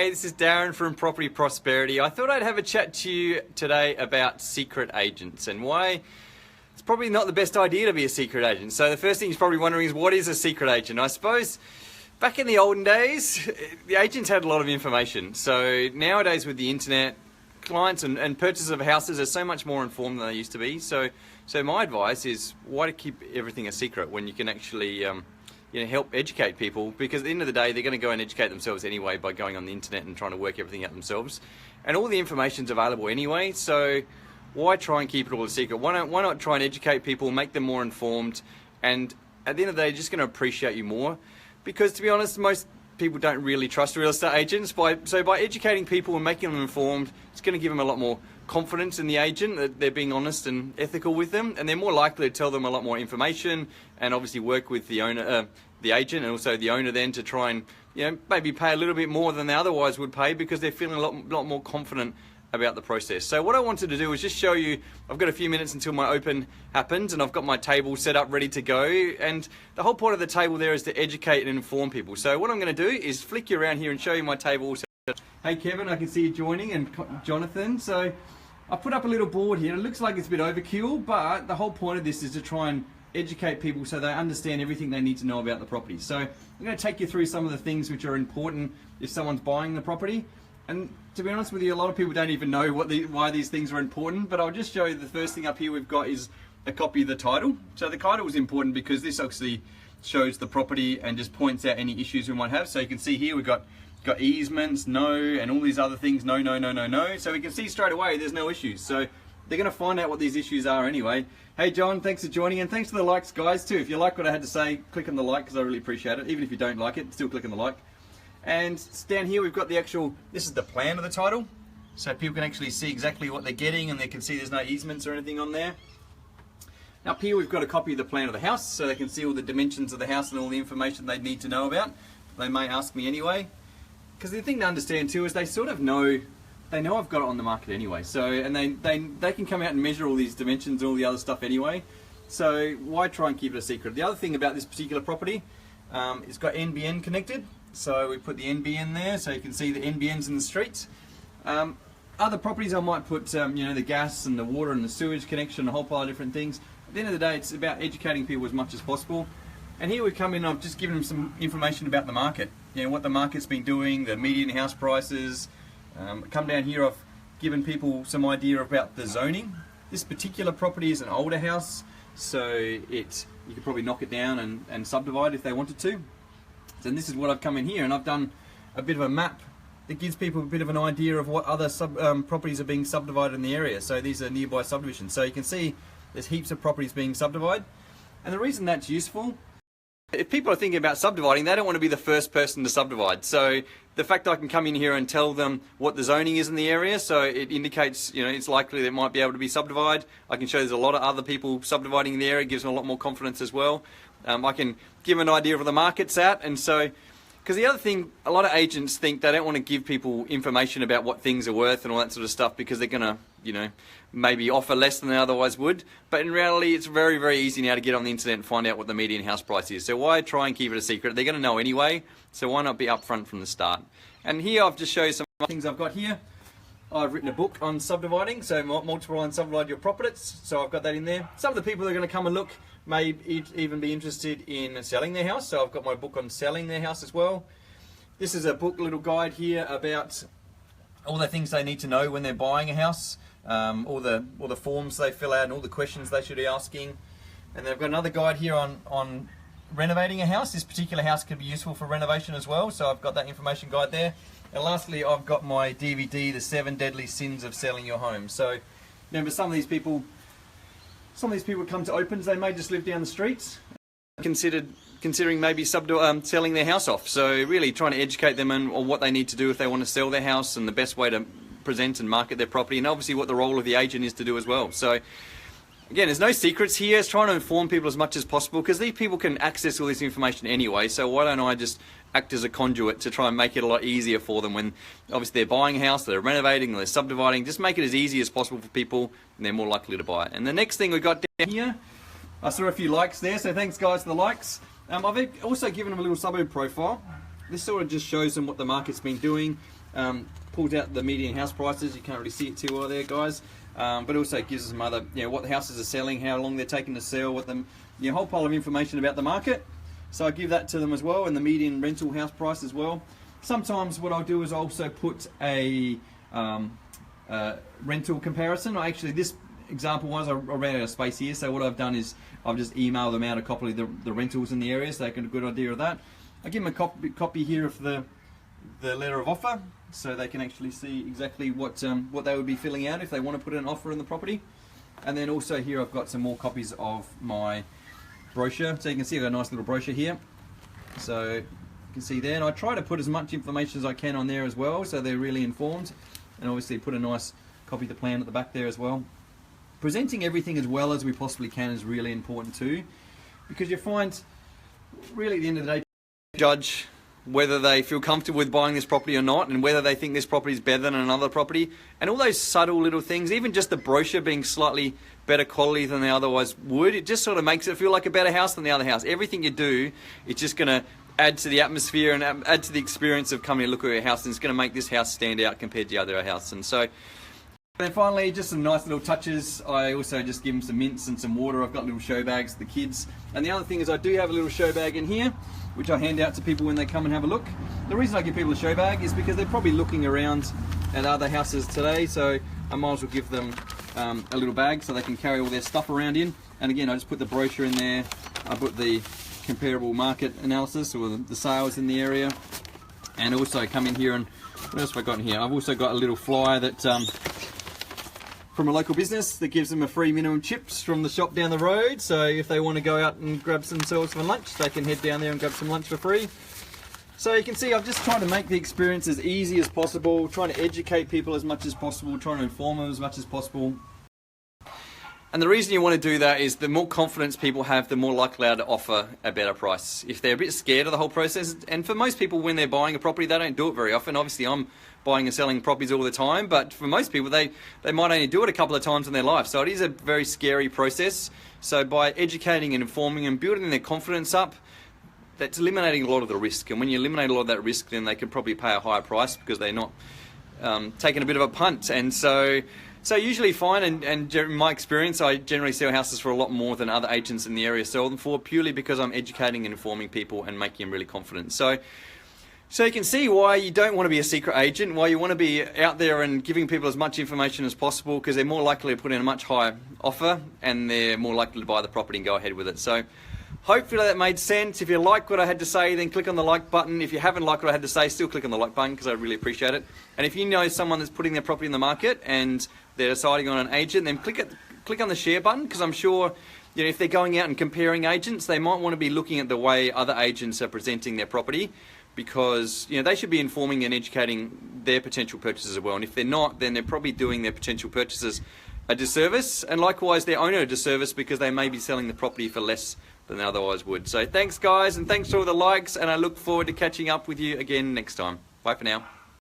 Hey, this is Darren from Property Prosperity. I thought I'd have a chat to you today about secret agents and why it's probably not the best idea to be a secret agent. So the first thing you're probably wondering is, what is a secret agent? I suppose back in the olden days, the agents had a lot of information. So nowadays with the internet, clients and purchasers of houses are so much more informed than they used to be. So my advice is, why to keep everything a secret when you can actually help educate people, because at the end of the day they're going to go and educate themselves anyway by going on the internet and trying to work everything out themselves, and all the information's available anyway, so why try and keep it all a secret? Why not try and educate people, make them more informed, and at the end of the day, they're just going to appreciate you more, because to be honest, most people don't really trust real estate agents. So by educating people and making them informed, it's going to give them a lot more confidence in the agent, that they're being honest and ethical with them, and they're more likely to tell them a lot more information, and obviously work with the owner, the agent, and also the owner then to try and maybe pay a little bit more than they otherwise would pay, because they're feeling a lot more confident about the process. So what I wanted to do is just show you, I've got a few minutes until my open happens, and I've got my table set up ready to go, and the whole point of the table there is to educate and inform people. So what I'm going to do is flick you around here and show you my table. Hey Kevin, I can see you joining, and Jonathan. So I put up a little board here. It looks like it's a bit overkill, but the whole point of this is to try and educate people so they understand everything they need to know about the property. So I'm going to take you through some of the things which are important if someone's buying the property. And to be honest with you, a lot of people don't even know why these things are important, but I'll just show you. The first thing up here we've got is a copy of the title. So the title is important because this actually shows the property and just points out any issues we might have. So you can see here we've got easements, no, and all these other things, no. So we can see straight away there's no issues. So they're going to find out what these issues are anyway. Hey John, thanks for joining, and thanks for the likes guys too. If you like what I had to say, click on the like, because I really appreciate it. Even if you don't like it, still click on the like. And down here we've got this is the plan of the title, so people can actually see exactly what they're getting, and they can see there's no easements or anything on there. Up here we've got a copy of the plan of the house, so they can see all the dimensions of the house and all the information they need to know about. They may ask me anyway, because the thing to understand too is they sort of know, they know I've got it on the market anyway, so, and they can come out and measure all these dimensions and all the other stuff anyway, so why try and keep it a secret? The other thing about this particular property, it's got NBN connected, so we put the NBN there so you can see the NBNs in the streets. Other properties I might put the gas and the water and the sewage connection, a whole pile of different things. At the end of the day, it's about educating people as much as possible. And here we come in, I've just given them some information about the market, what the market's been doing, the median house prices. Come down here, I've given people some idea about the zoning. This particular property is an older house, so you could probably knock it down and subdivide if they wanted to. And this is what I've come in here, and I've done a bit of a map that gives people a bit of an idea of what other properties are being subdivided in the area. So these are nearby subdivisions. So you can see there's heaps of properties being subdivided. And the reason that's useful, if people are thinking about subdividing, they don't want to be the first person to subdivide. So the fact that I can come in here and tell them what the zoning is in the area, so it indicates, it's likely that it might be able to be subdivided. I can show there's a lot of other people subdividing in the area, it gives them a lot more confidence as well. I can give an idea of where the market's at, and so, because the other thing, a lot of agents think they don't want to give people information about what things are worth and all that sort of stuff, because they're going to, maybe offer less than they otherwise would. But in reality, it's very, very easy now to get on the internet and find out what the median house price is. So why try and keep it a secret? They're going to know anyway, so why not be upfront from the start? And here I've just shown you some things I've got here. I've written a book on subdividing, so multiply and subdivide your profits. So I've got that in there. Some of the people that are going to come and look may even be interested in selling their house, so I've got my book on selling their house as well. This is a book, little guide here about all the things they need to know when they're buying a house, all the forms they fill out and all the questions they should be asking. And then I've got another guide here on renovating a house. This particular house could be useful for renovation as well, so I've got that information guide there. And lastly, I've got my DVD, The 7 Deadly Sins of Selling Your Home. So remember, some of these people come to opens, they may just live down the streets, considering maybe selling their house off. So really trying to educate them on what they need to do if they want to sell their house, and the best way to present and market their property, and obviously what the role of the agent is to do as well. So again, there's no secrets here. It's trying to inform people as much as possible, because these people can access all this information anyway, so why don't I just act as a conduit to try and make it a lot easier for them when obviously they're buying a house, they're renovating, they're subdividing. Just make it as easy as possible for people, and they're more likely to buy it. And the next thing we've got down here, I saw a few likes there, so thanks guys for the likes. I've also given them a little suburb profile. This sort of just shows them what the market's been doing. pulls out the median house prices. You can't really see it too well there, guys. But also it gives us some other, what the houses are selling, how long they're taking to sell, what them, a whole pile of information about the market. So I give that to them as well, and the median rental house price as well. Sometimes what I'll do is also put a rental comparison. Actually, this example was I ran out of space here, so what I've done is I've just emailed them out a copy of the rentals in the area, so they get a good idea of that. I give them a copy here of the letter of offer, so they can actually see exactly what they would be filling out if they want to put an offer in the property. And then also here I've got some more copies of my brochure, so you can see I've got a nice little brochure here. So you can see there, and I try to put as much information as I can on there as well, so they're really informed. And obviously put a nice copy of the plan at the back there as well. Presenting everything as well as we possibly can is really important too, because you find, really at the end of the day, judge whether they feel comfortable with buying this property or not, and whether they think this property is better than another property, and all those subtle little things, even just the brochure being slightly better quality than they otherwise would, it just sort of makes it feel like a better house than the other house. Everything you do, it's just going to add to the atmosphere and add to the experience of coming to look at your house, and it's going to make this house stand out compared to the other house. And so, and then finally, just some nice little touches. I also just give them some mints and some water. I've got little show bags for the kids. And the other thing is I do have a little show bag in here, which I hand out to people when they come and have a look. The reason I give people a show bag is because they're probably looking around at other houses today, so I might as well give them a little bag so they can carry all their stuff around in. And again, I just put the brochure in there. I put the comparable market analysis, or the sales in the area, and also come in here, and what else have I got in here? I've also got a little flyer that from a local business that gives them a free minimum chips from the shop down the road, so if they want to go out and grab themselves some lunch, they can head down there and grab some lunch for free. So you can see I've just tried to make the experience as easy as possible, trying to educate people as much as possible, trying to inform them as much as possible. And the reason you want to do that is the more confidence people have, the more likely they are to offer a better price. If they're a bit scared of the whole process, and for most people when they're buying a property, they don't do it very often. Obviously I'm buying and selling properties all the time, but for most people they might only do it a couple of times in their life. So it is a very scary process. So by educating and informing and building their confidence up, that's eliminating a lot of the risk. And when you eliminate a lot of that risk, then they can probably pay a higher price because they're not taking a bit of a punt. And so usually fine, and in my experience, I generally sell houses for a lot more than other agents in the area sell them for, purely because I'm educating and informing people and making them really confident. So you can see why you don't want to be a secret agent, why you want to be out there and giving people as much information as possible, because they're more likely to put in a much higher offer, and they're more likely to buy the property and go ahead with it. So hopefully that made sense. If you like what I had to say, then click on the like button. If you haven't liked what I had to say, still click on the like button, because I really appreciate it. And if you know someone that's putting their property in the market and they're deciding on an agent, then click on the share button, because I'm sure if they're going out and comparing agents, they might want to be looking at the way other agents are presenting their property, because they should be informing and educating their potential purchasers as well. And if they're not, then they're probably doing their potential purchasers a disservice, and likewise their owner a disservice, because they may be selling the property for less than they otherwise would. So thanks guys, and thanks for all the likes, and I look forward to catching up with you again next time. Bye for now.